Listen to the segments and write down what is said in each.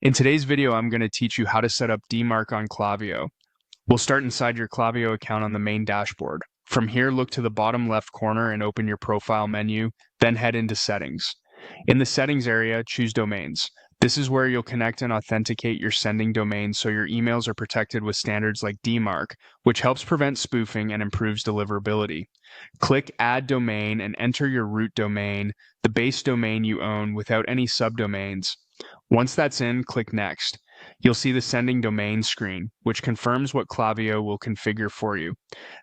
In today's video, I'm going to teach you how to set up Dmarc on Klaviyo. We'll start inside your Klaviyo account on the main dashboard. From here, look to the bottom left corner and open your profile menu, then head into Settings. In the Settings area, choose Domains. This is where you'll connect and authenticate your sending domain so your emails are protected with standards like Dmarc, which helps prevent spoofing and improves deliverability. Click Add Domain and enter your root domain, the base domain you own without any subdomains. Once that's in, click Next. You'll see the sending domain screen, which confirms what Klaviyo will configure for you.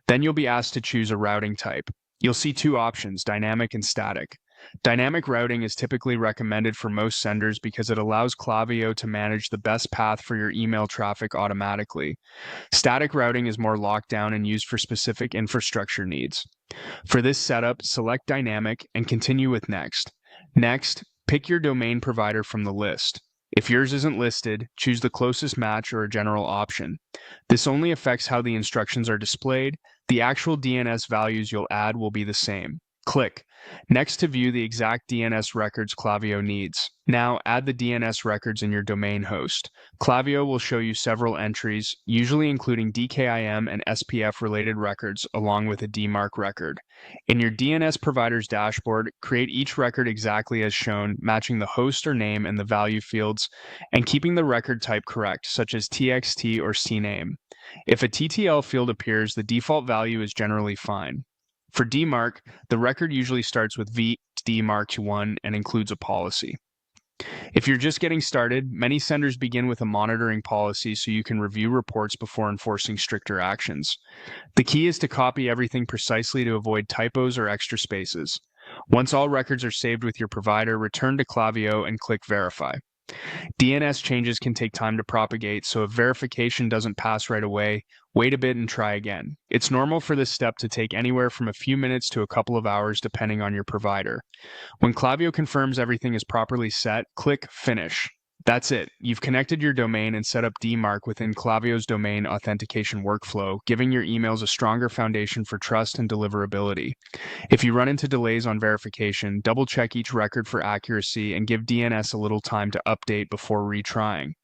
Then you'll be asked to choose a routing type. You'll see two options, dynamic and static. Dynamic routing is typically recommended for most senders because it allows Klaviyo to manage the best path for your email traffic automatically. Static routing is more locked down and used for specific infrastructure needs. For this setup, select Dynamic and continue with Next. Next, pick your domain provider from the list. If yours isn't listed, choose the closest match or a general option. This only affects how the instructions are displayed. The actual DNS values you'll add will be the same. Click Next to view the exact DNS records Klaviyo needs. Now add the DNS records in your domain host. Klaviyo will show you several entries, usually including DKIM and SPF related records along with a Dmarc record. In your DNS provider's dashboard, create each record exactly as shown, matching the host or name in the value fields and keeping the record type correct, such as TXT or CNAME. If a TTL field appears, the default value is generally fine. For Dmarc, the record usually starts with Dmarc1 and includes a policy. If you're just getting started, many senders begin with a monitoring policy so you can review reports before enforcing stricter actions. The key is to copy everything precisely to avoid typos or extra spaces. Once all records are saved with your provider, return to Klaviyo and click Verify. DNS changes can take time to propagate, so if verification doesn't pass right away, wait a bit and try again. It's normal for this step to take anywhere from a few minutes to a couple of hours depending on your provider. When Klaviyo confirms everything is properly set, click Finish. That's it. You've connected your domain and set up Dmarc within Klaviyo's domain authentication workflow, giving your emails a stronger foundation for trust and deliverability. If you run into delays on verification, double-check each record for accuracy and give DNS a little time to update before retrying.